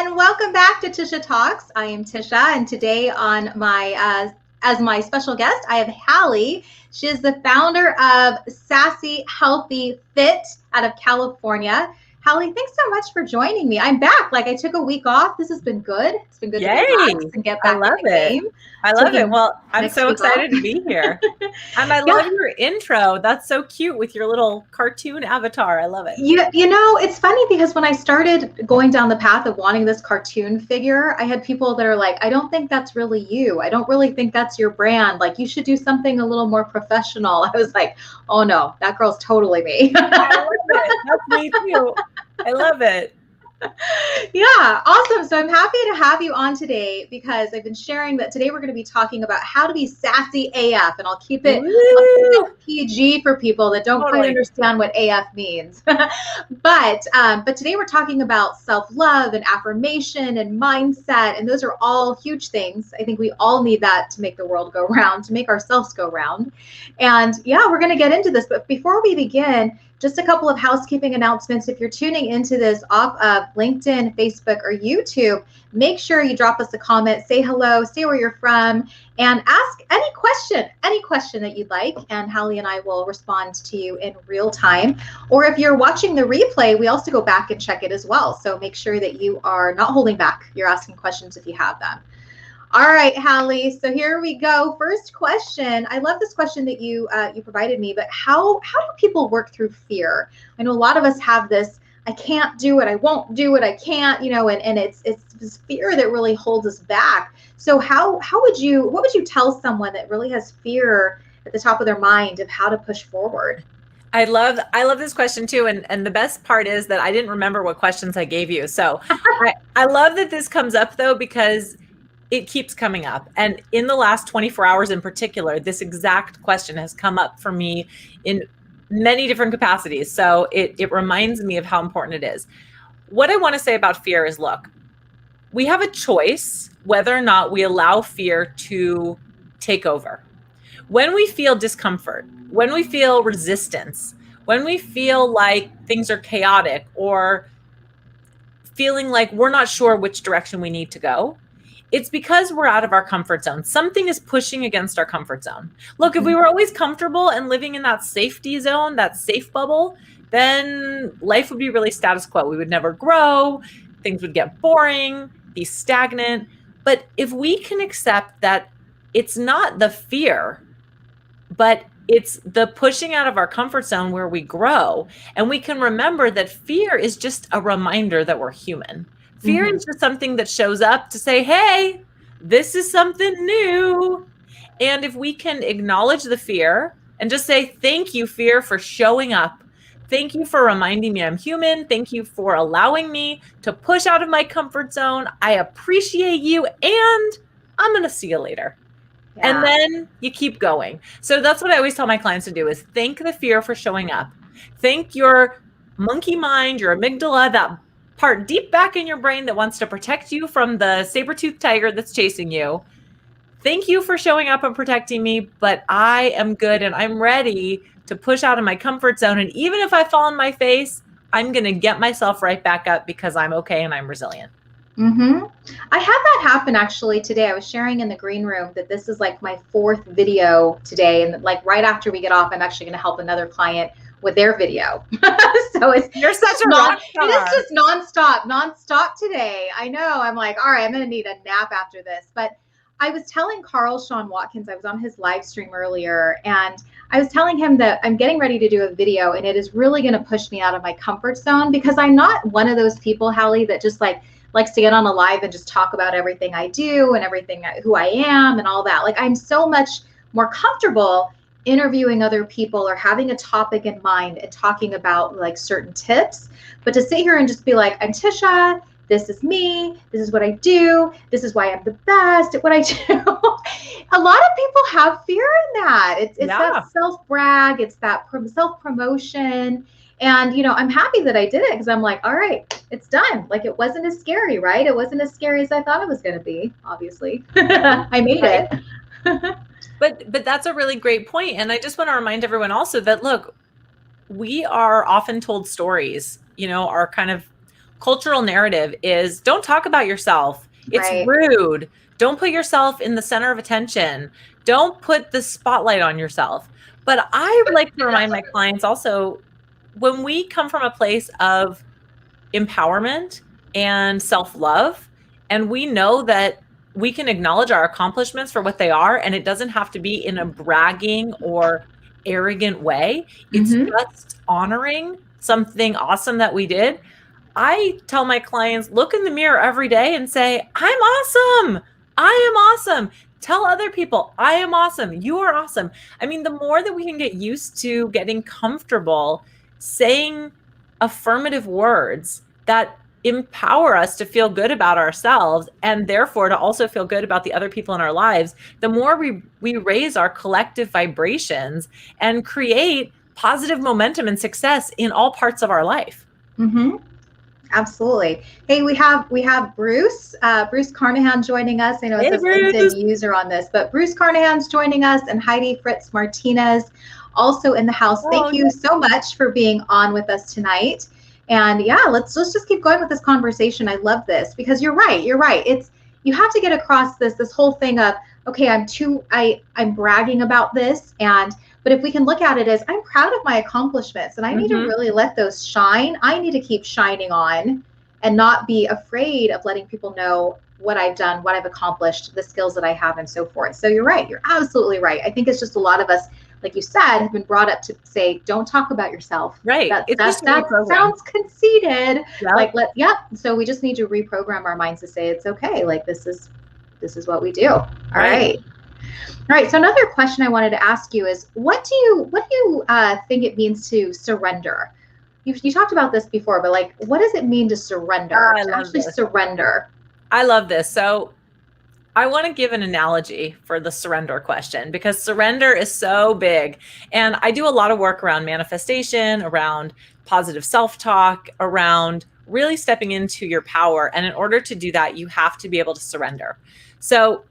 and welcome back to Tisha Talks. I am Tisha, and today on my as my special guest, I have Hallie. She is the founder of Sassy Healthy Fit out of California. Hallie, thanks so much for joining me. I'm back. Like I took a week off. This has been good. It's been good to relax and get back in the game. I love it. Well, I'm so excited to be here. And I love your intro. That's so cute with your little cartoon avatar. I love it. You know, it's funny because when I started going down the path of wanting this cartoon figure, I had people that are like, I don't think that's really you. I don't really think that's your brand. Like, you should do something a little more professional. I was like, oh no, that girl's totally me. I love it. That's me too. I love it. Yeah, awesome. So I'm happy to have you on today because I've been sharing that today we're going to be talking about how to be sassy AF, and I'll keep it PG for people that don't quite understand what AF means. But today we're talking about self-love and affirmation and mindset, and those are all huge things. I think we all need that to make the world go round, to make ourselves go round. And yeah, we're going to get into this. But before we begin, just a couple of housekeeping announcements. If you're tuning into this off of LinkedIn, Facebook, or YouTube, make sure you drop us a comment, say hello, say where you're from, and ask any question that you'd like, and Hallie and I will respond to you in real time. Or if you're watching the replay, we also go back and check it as well. So make sure that you are not holding back. You're asking questions if you have them. All right, Hallie, so here we go. First question. I love this question that you provided me, but how do people work through fear? I know a lot of us have this, I can't do it, I won't do it, I can't, you know, and it's this fear that really holds us back. So what would you tell someone that really has fear at the top of their mind of how to push forward? I love this question too. And the best part is that I didn't remember what questions I gave you. So I love that this comes up though, because it keeps coming up. And in the last 24 hours in particular, this exact question has come up for me in many different capacities. So it reminds me of how important it is. What I want to say about fear is, look, we have a choice whether or not we allow fear to take over. When we feel discomfort, when we feel resistance, when we feel like things are chaotic or feeling like we're not sure which direction we need to go, it's because we're out of our comfort zone. Something is pushing against our comfort zone. Look, if we were always comfortable and living in that safety zone, that safe bubble, then life would be really status quo. We would never grow. Things would get boring, be stagnant. But if we can accept that it's not the fear, but it's the pushing out of our comfort zone where we grow, and we can remember that fear is just a reminder that we're human. Fear is just something that shows up to say, hey, this is something new. And if we can acknowledge the fear and just say, thank you, fear, for showing up. Thank you for reminding me I'm human. Thank you for allowing me to push out of my comfort zone. I appreciate you, and I'm going to see you later. Yeah. And then you keep going. So that's what I always tell my clients to do, is thank the fear for showing up. Thank your monkey mind, your amygdala, that part deep back in your brain that wants to protect you from the saber-toothed tiger that's chasing you. Thank you for showing up and protecting me, but I am good and I'm ready to push out of my comfort zone. And even if I fall on my face, I'm going to get myself right back up because I'm okay and I'm resilient. I had that happen actually today. I was sharing in the green room that this is like my 4th video today. And like right after we get off, I'm actually going to help another client with their video. So you're such a rock star. It is just nonstop today. I know. I'm like, all right, I'm going to need a nap after this. But I was telling Carl Sean Watkins, I was on his live stream earlier, and I was telling him that I'm getting ready to do a video, and it is really going to push me out of my comfort zone, because I'm not one of those people, Hallie, that just likes to get on a live and just talk about everything I do and everything, who I am and all that. Like, I'm so much more comfortable interviewing other people or having a topic in mind and talking about like certain tips. But to sit here and just be like, I'm Tisha, this is me, this is what I do, this is why I'm the best at what I do. A lot of people have fear in that. It's that self-brag, it's that self-promotion. And, you know, I'm happy that I did it because I'm like, all right, it's done. Like, it wasn't as scary, right? It wasn't as scary as I thought it was going to be, obviously. I made it. But that's a really great point. And I just want to remind everyone also that, look, we are often told stories, you know, our kind of cultural narrative is don't talk about yourself. It's Right. rude. Don't put yourself in the center of attention. Don't put the spotlight on yourself. But I like to remind my clients also, when we come from a place of empowerment and self-love, and we know that we can acknowledge our accomplishments for what they are, and it doesn't have to be in a bragging or arrogant way. It's Mhm. just honoring something awesome that we did. I tell my clients, look in the mirror every day and say, I'm awesome. I am awesome. Tell other people, I am awesome. You are awesome. I mean, the more that we can get used to getting comfortable saying affirmative words that empower us to feel good about ourselves and therefore to also feel good about the other people in our lives, the more we raise our collective vibrations and create positive momentum and success in all parts of our life. Mm-hmm. Absolutely. Hey, we have Bruce Carnahan joining us. I know it says LinkedIn user on this, but Bruce Carnahan's joining us, and Heidi Fritz Martinez also in the house. Thank you so much for being on with us tonight. And yeah, let's just keep going with this conversation. I love this because you're right. It's, you have to get across this whole thing of, okay, I'm bragging about this, but if we can look at it as, I'm proud of my accomplishments and I need to really let those shine. I need to keep shining on and not be afraid of letting people know what I've done, what I've accomplished, the skills that I have, and so forth. So you're right. You're absolutely right. I think it's just a lot of us, like you said, have been brought up to say, don't talk about yourself. Right. That sounds conceited. Yep. So we just need to reprogram our minds to say, it's okay. Like, this is what we do. All right. All right. So another question I wanted to ask you is, what do you think it means to surrender? You talked about this before, but like, what does it mean to surrender? Surrender. I love this. So I want to give an analogy for the surrender question, because surrender is so big. And I do a lot of work around manifestation, around positive self-talk, around really stepping into your power. And in order to do that, you have to be able to surrender. So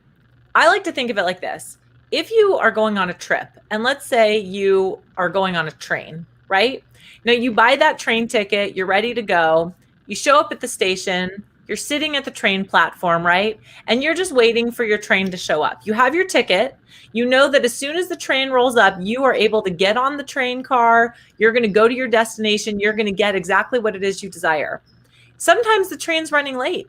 I like to think of it like this. If you are going on a trip, and let's say you are going on a train, right? Now you buy that train ticket, you're ready to go, you show up at the station, you're sitting at the train platform, right? And you're just waiting for your train to show up. You have your ticket. You know that as soon as the train rolls up, you are able to get on the train car. You're going to go to your destination. You're going to get exactly what it is you desire. Sometimes the train's running late.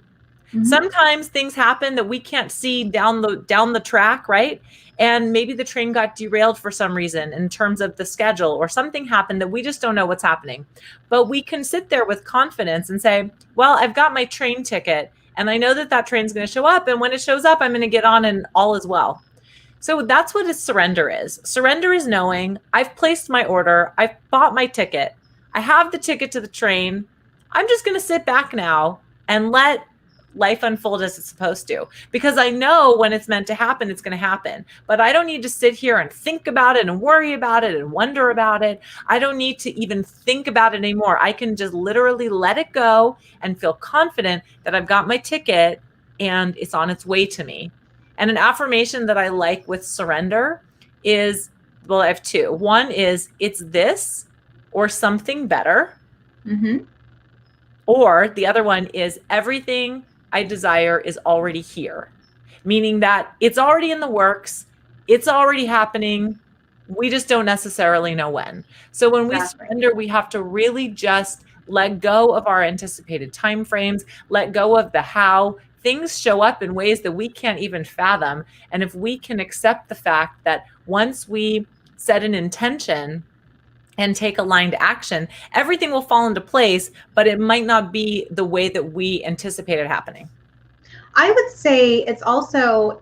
Sometimes things happen that we can't see down the track, right? And maybe the train got derailed for some reason in terms of the schedule, or something happened that we just don't know what's happening. But we can sit there with confidence and say, well, I've got my train ticket and I know that train's going to show up. And when it shows up, I'm going to get on and all is well. So that's what a surrender is. Surrender is knowing I've placed my order. I've bought my ticket. I have the ticket to the train. I'm just going to sit back now and let life unfold as it's supposed to, because I know when it's meant to happen, it's going to happen. But I don't need to sit here and think about it and worry about it and wonder about it. I don't need to even think about it anymore. I can just literally let it go and feel confident that I've got my ticket and it's on its way to me. And an affirmation that I like with surrender is, well, I have two. One is, it's this or something better. Or the other one is, everything I desire is already here, meaning that it's already in the works. It's already happening. We just don't necessarily know when. So when we surrender, we have to really just let go of our anticipated timeframes, let go of the how. Things show up in ways that we can't even fathom. And if we can accept the fact that once we set an intention and take aligned action, everything will fall into place, but it might not be the way that we anticipated happening. I would say it's also,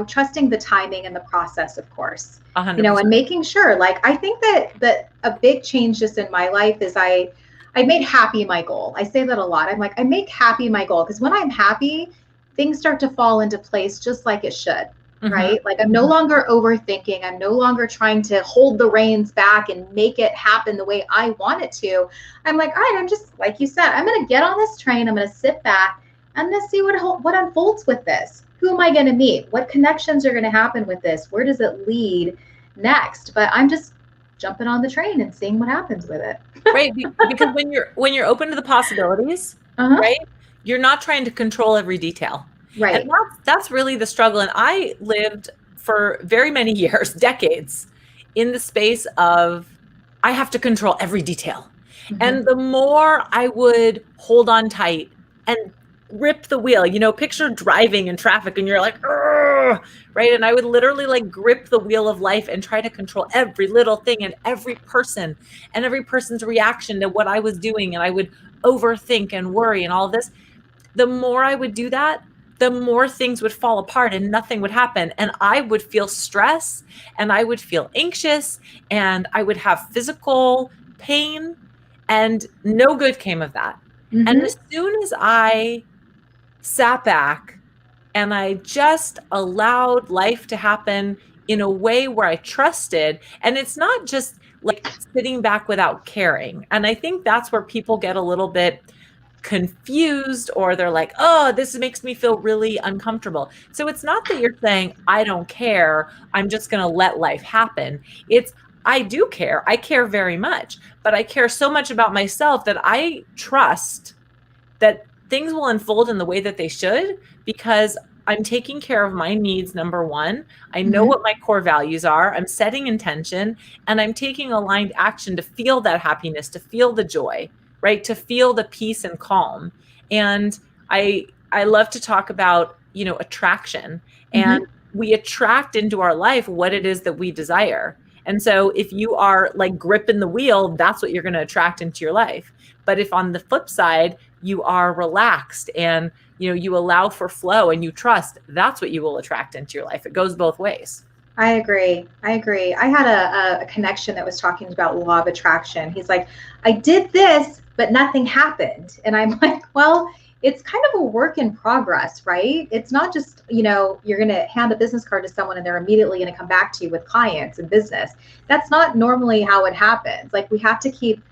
trusting the timing and the process, of course, 100%. And making sure, like, I think that a big change just in my life is I made happy my goal. I say that a lot. I'm like, I make happy my goal, because when I'm happy, things start to fall into place just like it should. Right? Like, I'm no longer overthinking. I'm no longer trying to hold the reins back and make it happen the way I want it to. I'm like, all right, I'm just, like you said, I'm going to get on this train. I'm going to sit back. I'm going to see what unfolds with this. Who am I going to meet? What connections are going to happen with this? Where does it lead next? But I'm just jumping on the train and seeing what happens with it. Right. Because when you're open to the possibilities, Uh-huh. right? You're not trying to control every detail. And Right. that's really the struggle. And I lived for very many years, decades, in the space of I have to control every detail. Hmm. And the more I would hold on tight and grip the wheel, picture driving in traffic and you're like, "Urgh," right? And I would literally like grip the wheel of life and try to control every little thing and every person and every person's reaction to what I was doing. And I would overthink and worry and all of this. The more I would do that, the more things would fall apart and nothing would happen. And I would feel stress and I would feel anxious and I would have physical pain, and no good came of that. And Hmm. as soon as I sat back and I just allowed life to happen in a way where I trusted, and it's not just like sitting back without caring. And I think that's where people get a little bit confused, or they're like, oh, this makes me feel really uncomfortable. So it's not that you're saying, I don't care, I'm just going to let life happen. It's, I do care. I care very much, but I care so much about myself that I trust that things will unfold in the way that they should, because I'm taking care of my needs, number one. I know Hmm. what my core values are. I'm setting intention and I'm taking aligned action to feel that happiness, to feel the joy, right? To feel the peace and calm. And I love to talk about, attraction. And Hmm. we attract into our life what it is that we desire. And so if you are like gripping the wheel, that's what you're going to attract into your life. But if on the flip side, you are relaxed and you allow for flow and you trust, that's what you will attract into your life. It goes both ways. I agree. I agree. I had a connection that was talking about law of attraction. He's like, I did this, but nothing happened. And I'm like, well, it's kind of a work in progress, right? It's not just, you're going to hand a business card to someone and they're immediately going to come back to you with clients and business. That's not normally how it happens. Like we have to keep,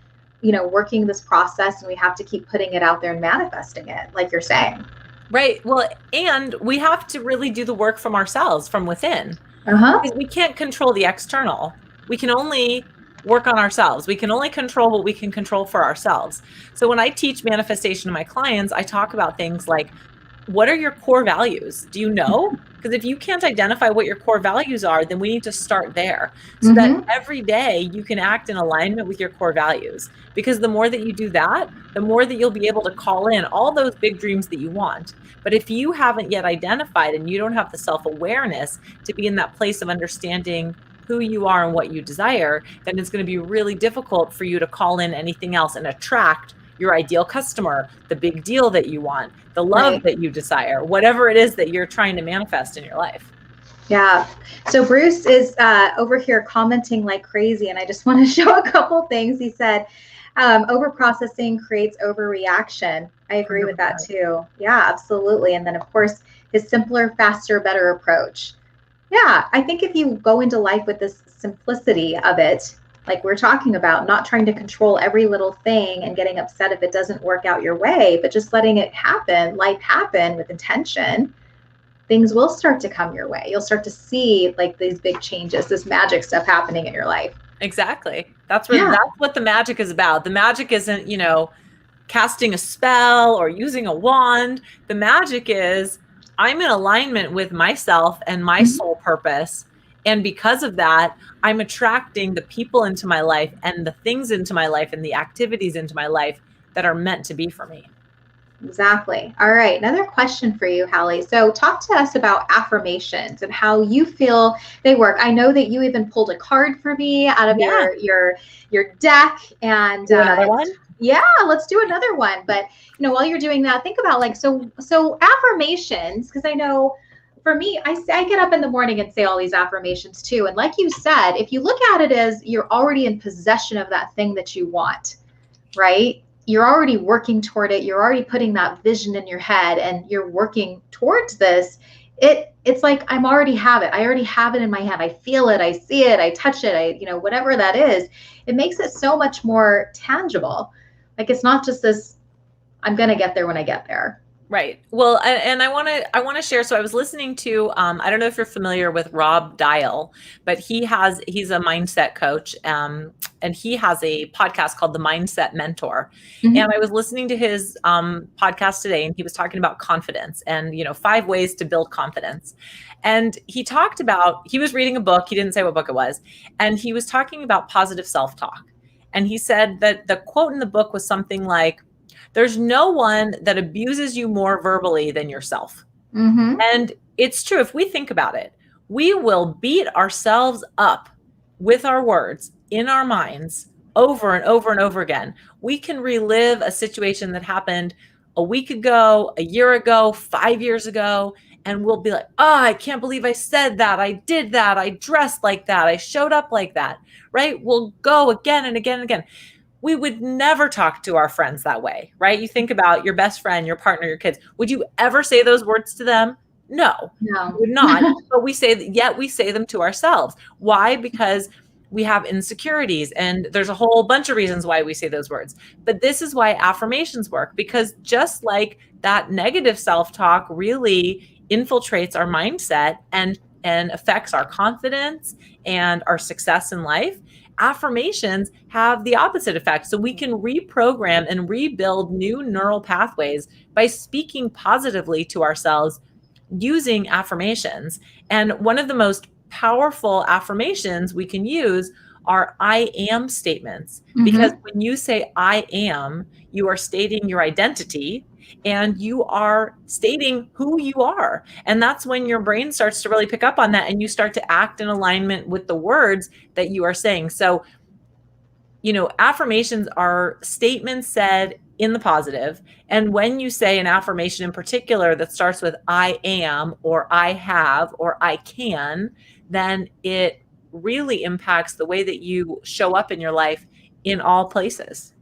working this process, and we have to keep putting it out there and manifesting it, like you're saying. Right. Well, and we have to really do the work from ourselves, from within, Uh-huh. because we can't control the external. We can only work on ourselves. We can only control what we can control for ourselves. So when I teach manifestation to my clients, I talk about things like, what are your core values? Do you know? Because if you can't identify what your core values are, then we need to start there so that Mm-hmm. every day you can act in alignment with your core values. Because the more that you do that, the more that you'll be able to call in all those big dreams that you want. But if you haven't yet identified and you don't have the self-awareness to be in that place of understanding who you are and what you desire, then it's going to be really difficult for you to call in anything else and attract your ideal customer, the big deal that you want, the love Right. that you desire, whatever it is that you're trying to manifest in your life. Yeah. So Bruce is over here commenting like crazy, and I just want to show a couple things. He said, over processing creates overreaction. I agree with that 100%. too. Yeah, absolutely. And then, of course, his simpler, faster, better approach. Yeah, I think if you go into life with this simplicity of it, like we're talking about, not trying to control every little thing and getting upset if it doesn't work out your way, but just letting it happen, life happen with intention, things will start to come your way. You'll start to see like these big changes, this magic stuff happening in your life. Exactly. Yeah. That's what the magic is about. The magic isn't, casting a spell or using a wand. The magic is I'm in alignment with myself and my Mhm. soul purpose. And because of that, I'm attracting the people into my life and the things into my life and the activities into my life that are meant to be for me. Exactly. All right. Another question for you, Hallie. So, talk to us about affirmations and how you feel they work. I know that you even pulled a card for me out of Yeah. your deck, and Do another one? yeah, let's do another one. But while you're doing that, think about like so affirmations, because I know for me, I get up in the morning and say all these affirmations too. And like you said, if you look at it as you're already in possession of that thing that you want, right? You're already working toward it. You're already putting that vision in your head and you're working towards this. It's like I'm already have it. I already have it in my hand. I feel it. I see it. I touch it. Whatever that is, it makes it so much more tangible. Like it's not just this, I'm gonna get there when I get there. Right. Well, and I want to share. So I was listening to I don't know if you're familiar with Rob Dial, but he's a mindset coach. and he has a podcast called The Mindset Mentor. Mhm. And I was listening to his podcast today, and he was talking about confidence and, 5 ways to build confidence. And he talked about, he was reading a book. He didn't say what book it was. And he was talking about positive self-talk. And he said that the quote in the book was something like, there's no one that abuses you more verbally than yourself. Mm-hmm. And it's true. If we think about it, we will beat ourselves up with our words in our minds over and over and over again. We can relive a situation that happened a week ago, a year ago, 5 years ago, and we'll be like, oh, I can't believe I said that. I did that. I dressed like that. I showed up like that, right? We'll go again and again and again. We would never talk to our friends that way, right? You think about your best friend, your partner, your kids. Would you ever say those words to them? No, No. we would not. But we say them to ourselves. Why? Because we have insecurities, and there's a whole bunch of reasons why we say those words. But this is why affirmations work, because just like that negative self-talk really infiltrates our mindset and affects our confidence and our success in life, affirmations have the opposite effect. So we can reprogram and rebuild new neural pathways by speaking positively to ourselves using affirmations. And one of the most powerful affirmations we can use are I am statements, because when you say I am, you are stating your identity and you are stating who you are. And that's when your brain starts to really pick up on that, and you start to act in alignment with the words that you are saying. So, affirmations are statements said in the positive. And when you say an affirmation in particular that starts with I am, or I have, or I can, then it really impacts the way that you show up in your life in all places.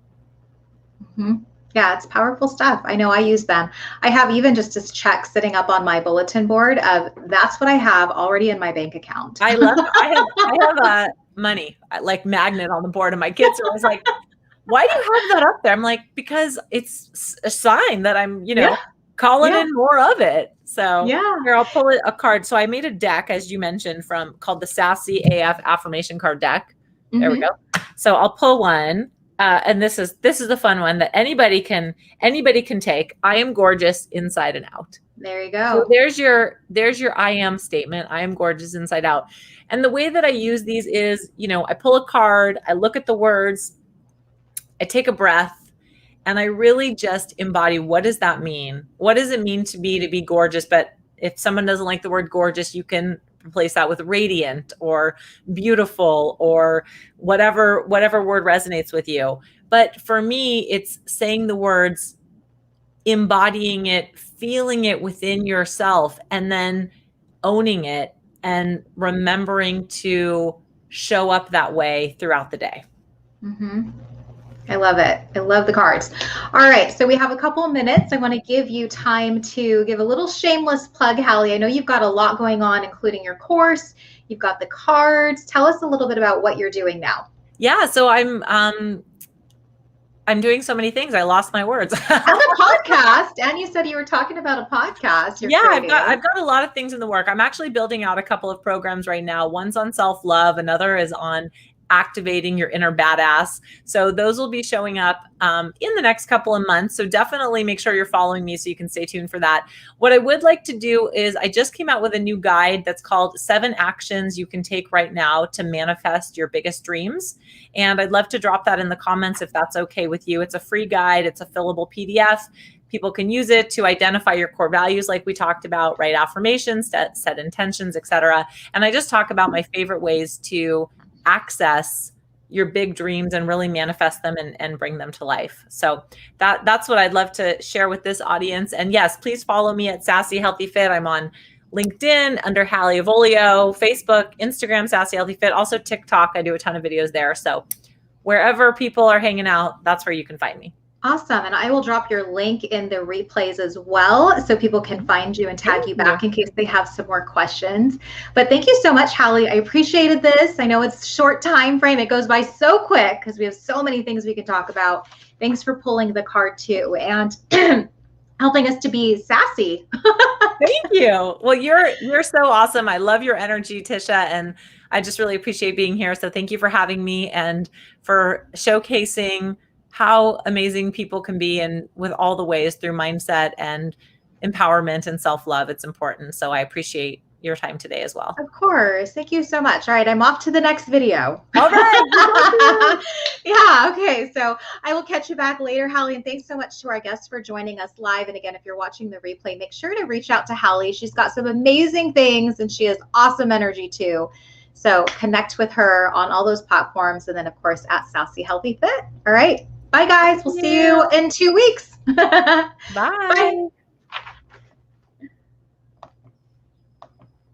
Mm-hmm. Yeah, it's powerful stuff. I know I use them. I have even just this check sitting up on my bulletin board of that's what I have already in my bank account. I love it. I have a money like magnet on the board, and my kids are always like, why do you have that up there? I'm like, because it's a sign that I'm, calling in more of it. So here, I'll pull a card. So I made a deck, as you mentioned, called the Sassy AF Affirmation Card Deck. There we go. So I'll pull one. And this is the fun one that anybody can take. I am gorgeous inside and out. There you go. So there's your I am statement. I am gorgeous inside out. And the way that I use these is, I pull a card, I look at the words, I take a breath, and I really just embody, what does that mean? What does it mean to be gorgeous? But if someone doesn't like the word gorgeous, you can replace that with radiant or beautiful or whatever word resonates with you. But for me, it's saying the words, embodying it, feeling it within yourself, and then owning it and remembering to show up that way throughout the day. Mm-hmm. I love it. I love the cards. All right. So we have a couple of minutes. I want to give you time to give a little shameless plug, Hallie. I know you've got a lot going on, including your course. You've got the cards. Tell us a little bit about what you're doing now. Yeah. So I'm doing so many things. I lost my words. And a podcast. And you said you were talking about a podcast. I've got a lot of things in the work. I'm actually building out a couple of programs right now. One's on self-love. Another is on activating your inner badass. So those will be showing up in the next couple of months. So definitely make sure you're following me so you can stay tuned for that. What I would like to do is I just came out with a new guide that's called 7 Actions You Can Take Right Now to Manifest Your Biggest Dreams. And I'd love to drop that in the comments if that's okay with you. It's a free guide. It's a fillable PDF. People can use it to identify your core values like we talked about, write affirmations, set intentions, etc. And I just talk about my favorite ways to access your big dreams and really manifest them and bring them to life. So that's what I'd love to share with this audience. And yes, please follow me at Sassy Healthy Fit. I'm on LinkedIn under Hallie Avolio, Facebook, Instagram, Sassy Healthy Fit, also TikTok. I do a ton of videos there. So wherever people are hanging out, that's where you can find me. Awesome. And I will drop your link in the replays as well, so people can find you and tag you back in case they have some more questions. But thank you so much, Hallie. I appreciated this. I know it's short time frame. It goes by so quick because we have so many things we can talk about. Thanks for pulling the card too and helping us to be sassy. Thank you. Well, you're so awesome. I love your energy, Tisha. And I just really appreciate being here. So thank you for having me and for showcasing how amazing people can be, and with all the ways through mindset and empowerment and self-love, it's important. So I appreciate your time today as well. Of course. Thank you so much. All right. I'm off to the next video. All right. Yeah. Okay. So I will catch you back later, Hallie. And thanks so much to our guests for joining us live. And again, if you're watching the replay, make sure to reach out to Hallie. She's got some amazing things and she has awesome energy too. So connect with her on all those platforms. And then, of course, at Sassy Healthy Fit. All right. Bye, guys. We'll see you in 2 weeks. Bye.